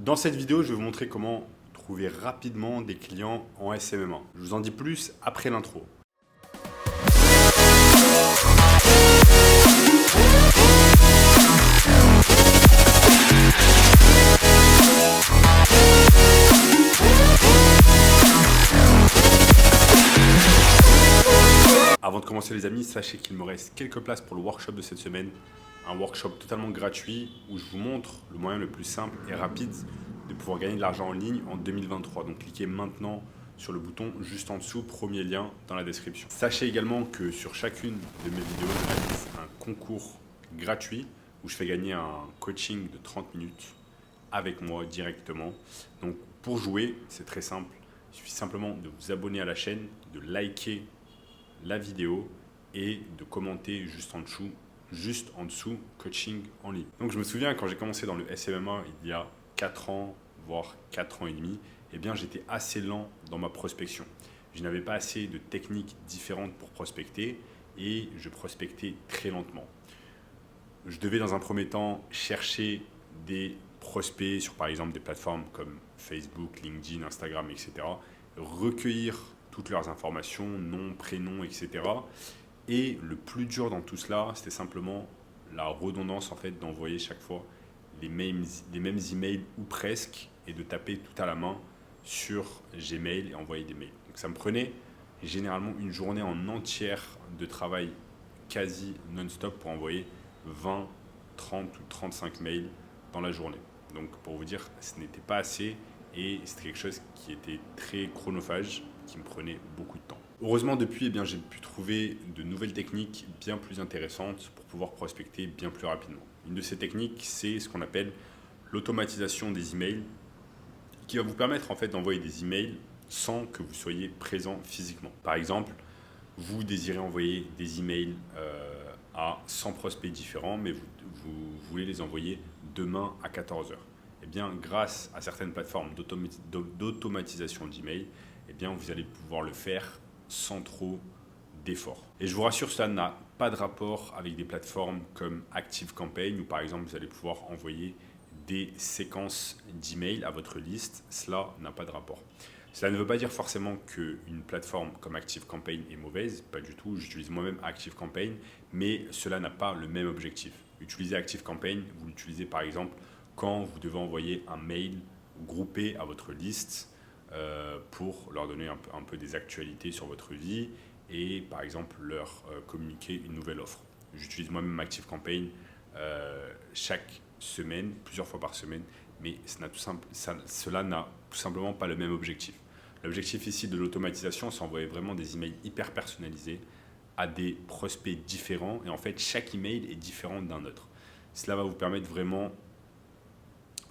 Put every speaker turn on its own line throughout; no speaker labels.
Dans cette vidéo, je vais vous montrer comment trouver rapidement des clients en SMMA. Je vous en dis plus après l'intro. Avant de commencer les amis, sachez qu'il me reste quelques places pour le workshop de cette semaine. Un workshop totalement gratuit où je vous montre le moyen le plus simple et rapide de pouvoir gagner de l'argent en ligne en 2023. Donc cliquez maintenant sur le bouton juste en dessous, premier lien dans la description. Sachez également que sur chacune de mes vidéos, je réalise un concours gratuit où je fais gagner un coaching de 30 minutes avec moi directement. Donc pour jouer, c'est très simple. Il suffit simplement de vous abonner à la chaîne, de liker la vidéo et de commenter juste en dessous coaching en ligne. Donc je me souviens quand j'ai commencé dans le SMMA il y a 4 ans, voire 4 ans et demi, eh bien j'étais assez lent dans ma prospection. Je n'avais pas assez de techniques différentes pour prospecter et je prospectais très lentement. Je devais dans un premier temps chercher des prospects sur par exemple des plateformes comme Facebook, LinkedIn, Instagram, etc. Recueillir toutes leurs informations, nom, prénom, etc. Et le plus dur dans tout cela, c'était simplement la redondance en fait d'envoyer chaque fois les mêmes emails ou presque et de taper tout à la main sur Gmail et envoyer des mails. Donc ça me prenait généralement une journée en entière de travail quasi non-stop pour envoyer 20, 30 ou 35 mails dans la journée. Donc pour vous dire, ce n'était pas assez et c'était quelque chose qui était très chronophage, qui me prenait beaucoup de temps. Heureusement, depuis, j'ai pu trouver de nouvelles techniques bien plus intéressantes pour pouvoir prospecter bien plus rapidement. Une de ces techniques, c'est ce qu'on appelle l'automatisation des emails, qui va vous permettre en fait d'envoyer des emails sans que vous soyez présent physiquement. Par exemple, vous désirez envoyer des emails à 100 prospects différents, mais vous voulez les envoyer demain à 14 h. Eh bien, grâce à certaines plateformes d'automatisation d'emails, eh bien, vous allez pouvoir le faire sans trop d'efforts. Et je vous rassure, cela n'a pas de rapport avec des plateformes comme ActiveCampaign où par exemple vous allez pouvoir envoyer des séquences d'emails à votre liste. Cela n'a pas de rapport. Cela ne veut pas dire forcément qu'une plateforme comme ActiveCampaign est mauvaise, pas du tout. J'utilise moi-même ActiveCampaign, mais cela n'a pas le même objectif. Utiliser ActiveCampaign, vous l'utilisez par exemple quand vous devez envoyer un mail groupé à votre liste pour leur donner un peu des actualités sur votre vie et par exemple leur communiquer une nouvelle offre. J'utilise moi-même ActiveCampaign chaque semaine, plusieurs fois par semaine, mais cela n'a tout simplement pas le même objectif. L'objectif ici de l'automatisation, c'est envoyer vraiment des emails hyper personnalisés à des prospects différents et en fait chaque email est différent d'un autre. Cela va vous permettre vraiment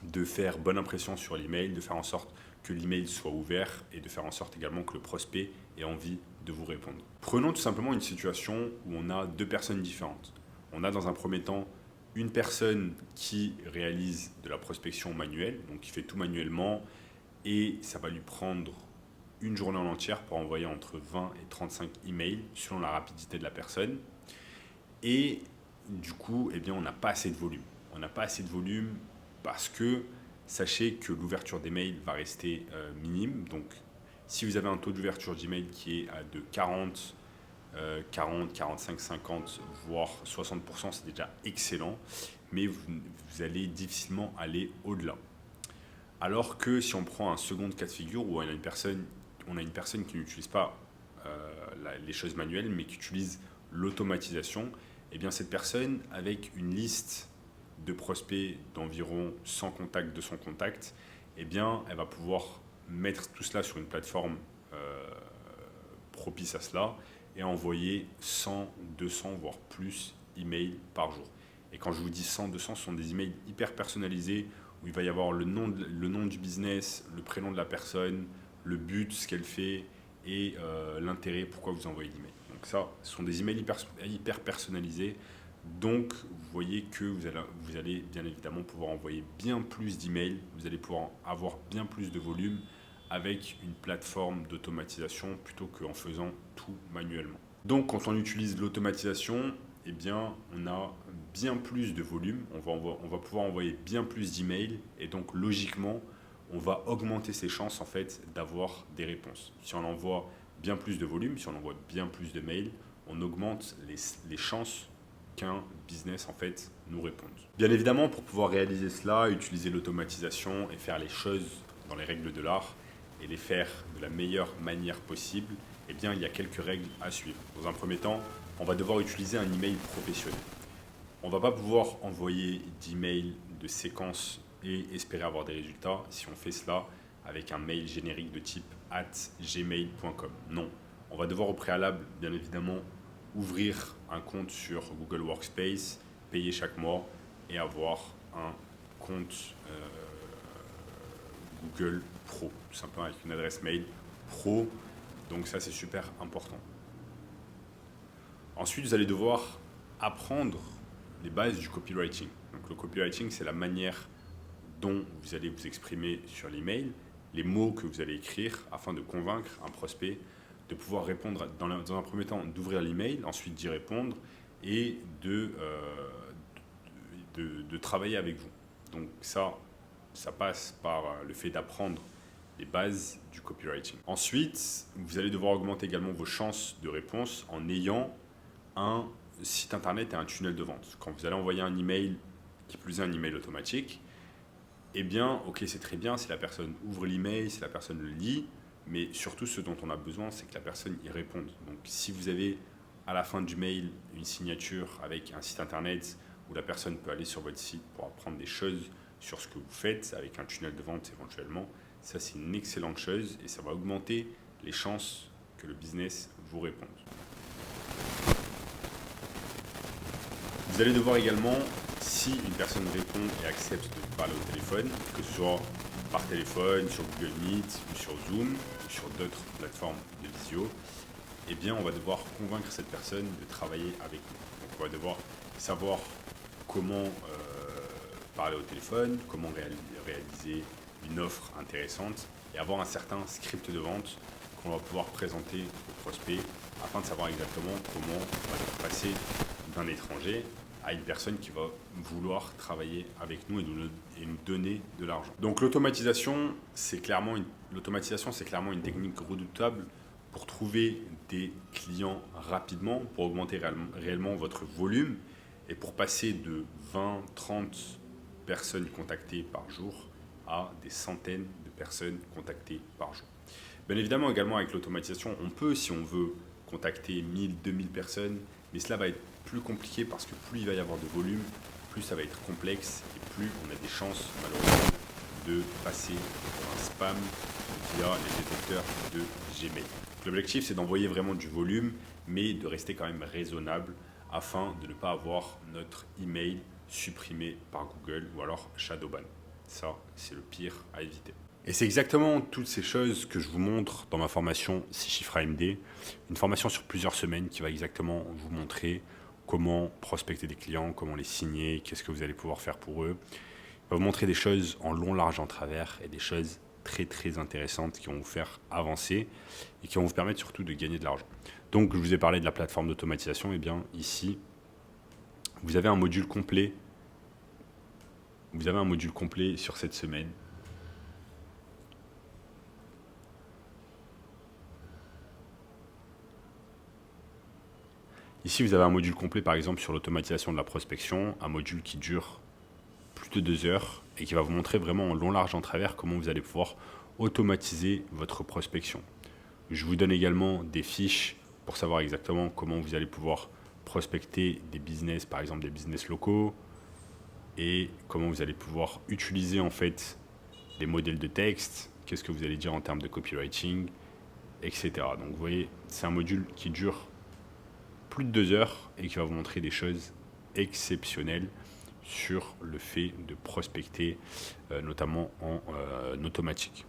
de faire bonne impression sur l'email, de faire en sorte que l'email soit ouvert et de faire en sorte également que le prospect ait envie de vous répondre. Prenons tout simplement une situation où on a deux personnes différentes. On a dans un premier temps une personne qui réalise de la prospection manuelle, donc qui fait tout manuellement et ça va lui prendre une journée en entière pour envoyer entre 20 et 35 emails selon la rapidité de la personne. Et du coup, on n'a pas assez de volume. On n'a pas assez de volume parce que sachez que l'ouverture des mails va rester minime. Donc, si vous avez un taux d'ouverture d'email qui est de 40, 45, 50, voire 60%, c'est déjà excellent. Mais vous allez difficilement aller au-delà. Alors que si on prend un second cas de figure où on a une personne qui n'utilise pas les choses manuelles, mais qui utilise l'automatisation, eh bien cette personne, avec une liste de prospects d'environ 100 contacts, 200 contacts, eh bien, elle va pouvoir mettre tout cela sur une plateforme propice à cela et envoyer 100, 200, voire plus emails par jour. Et quand je vous dis 100, 200, ce sont des emails hyper personnalisés où il va y avoir le nom du business, le prénom de la personne, le but, ce qu'elle fait et l'intérêt, pourquoi vous envoyez l'email. Donc ça, ce sont des emails hyper personnalisés. Donc, vous voyez que vous allez bien évidemment pouvoir envoyer bien plus d'emails, vous allez pouvoir avoir bien plus de volume avec une plateforme d'automatisation plutôt qu'en faisant tout manuellement. Donc, quand on utilise l'automatisation, eh bien, on a bien plus de volume, on va pouvoir envoyer bien plus d'emails et donc logiquement, on va augmenter ses chances en fait d'avoir des réponses. Si on envoie bien plus de volume, si on envoie bien plus de mails, on augmente les chances qu'un business en fait nous réponde. Bien évidemment, pour pouvoir réaliser cela, utiliser l'automatisation et faire les choses dans les règles de l'art et les faire de la meilleure manière possible, eh bien, il y a quelques règles à suivre. Dans un premier temps, on va devoir utiliser un email professionnel. On ne va pas pouvoir envoyer d'emails de séquence et espérer avoir des résultats si on fait cela avec un mail générique de type @gmail.com. Non, on va devoir au préalable, bien évidemment, ouvrir un compte sur Google Workspace, payer chaque mois et avoir un compte Google Pro, tout simplement avec une adresse mail pro. Donc ça, c'est super important. Ensuite, vous allez devoir apprendre les bases du copywriting. Donc, le copywriting, c'est la manière dont vous allez vous exprimer sur l'email, les mots que vous allez écrire afin de convaincre un prospect de pouvoir répondre dans un premier temps, d'ouvrir l'email, ensuite d'y répondre et de travailler avec vous. Donc ça passe par le fait d'apprendre les bases du copywriting. Ensuite, vous allez devoir augmenter également vos chances de réponse en ayant un site internet et un tunnel de vente. Quand vous allez envoyer un email, qui plus est un email automatique, eh bien, ok, c'est très bien si la personne ouvre l'email, si la personne le lit, mais surtout ce dont on a besoin, c'est que la personne y réponde. Donc si vous avez à la fin du mail une signature avec un site internet où la personne peut aller sur votre site pour apprendre des choses sur ce que vous faites, avec un tunnel de vente éventuellement, ça c'est une excellente chose et ça va augmenter les chances que le business vous réponde. Vous allez devoir également, si une personne répond et accepte de vous parler au téléphone, que ce soit par téléphone, sur Google Meet, ou sur Zoom, ou sur d'autres plateformes de visio, eh bien on va devoir convaincre cette personne de travailler avec nous. Donc on va devoir savoir comment parler au téléphone, comment réaliser une offre intéressante et avoir un certain script de vente qu'on va pouvoir présenter au prospect afin de savoir exactement comment on va passer d'un étranger à une personne qui va vouloir travailler avec nous et nous donner de l'argent. Donc l'automatisation, c'est clairement une technique redoutable pour trouver des clients rapidement, pour augmenter réellement votre volume et pour passer de 20, 30 personnes contactées par jour à des centaines de personnes contactées par jour. Bien évidemment, également avec l'automatisation, on peut, si on veut, contacter 1000, 2000 personnes, mais cela va être plus compliqué parce que plus il va y avoir de volume, plus ça va être complexe et plus on a des chances, malheureusement, de passer pour un spam via les détecteurs de Gmail. L'objectif, c'est d'envoyer vraiment du volume, mais de rester quand même raisonnable afin de ne pas avoir notre email supprimé par Google ou alors shadowban. Ça, c'est le pire à éviter. Et c'est exactement toutes ces choses que je vous montre dans ma formation 6 chiffres AMD, une formation sur plusieurs semaines qui va exactement vous montrer comment prospecter des clients, comment les signer, qu'est-ce que vous allez pouvoir faire pour eux. Il va vous montrer des choses en long, large, en travers et des choses très très intéressantes qui vont vous faire avancer et qui vont vous permettre surtout de gagner de l'argent. Donc je vous ai parlé de la plateforme d'automatisation, et bien ici, vous avez un module complet. Vous avez un module complet sur cette semaine. Ici, vous avez un module complet, par exemple, sur l'automatisation de la prospection, un module qui dure plus de 2 heures et qui va vous montrer vraiment en long, large, en travers comment vous allez pouvoir automatiser votre prospection. Je vous donne également des fiches pour savoir exactement comment vous allez pouvoir prospecter des business, par exemple des business locaux, et comment vous allez pouvoir utiliser en fait des modèles de texte, qu'est-ce que vous allez dire en termes de copywriting, etc. Donc vous voyez, c'est un module qui dure plus de 2 heures et qui va vous montrer des choses exceptionnelles sur le fait de prospecter, notamment en automatique.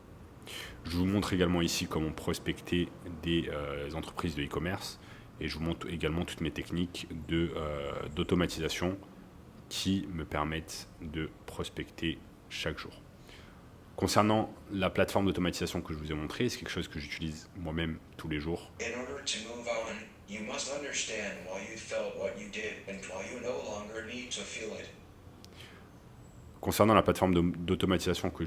Je vous montre également ici comment prospecter des entreprises de e-commerce et je vous montre également toutes mes techniques d'automatisation qui me permettent de prospecter chaque jour. Concernant la plateforme d'automatisation que je vous ai montrée, c'est quelque chose que j'utilise moi-même tous les jours.
You must understand why you felt what you did and why you no longer need to feel it.
Concernant la plateforme d'automatisation que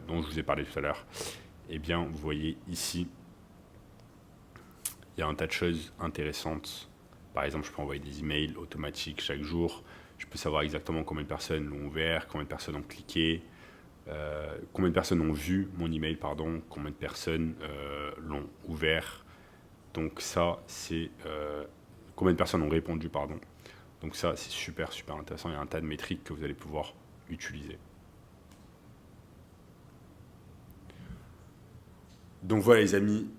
dont je vous ai parlé tout à l'heure, eh bien, vous voyez ici, il y a un tas de choses intéressantes. Par exemple, je peux envoyer des emails automatiques chaque jour. Je peux savoir exactement combien de personnes l'ont ouvert, combien de personnes ont cliqué, combien de personnes ont vu mon email, pardon, combien de personnes l'ont ouvert. Donc ça, c'est combien de personnes ont répondu, pardon. Donc ça, c'est super, super intéressant. Il y a un tas de métriques que vous allez pouvoir utiliser. Donc voilà les amis,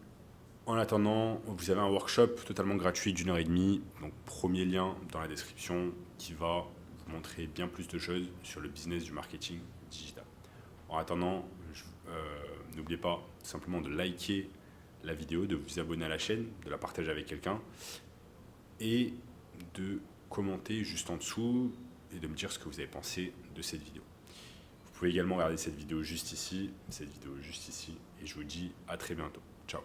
en attendant, vous avez un workshop totalement gratuit d'1 h 30. Donc premier lien dans la description qui va vous montrer bien plus de choses sur le business du marketing digital. En attendant, n'oubliez pas simplement de liker la vidéo, de vous abonner à la chaîne, de la partager avec quelqu'un et de commenter juste en dessous et de me dire ce que vous avez pensé de cette vidéo. Vous pouvez également regarder cette vidéo juste ici, et je vous dis à très bientôt. Ciao.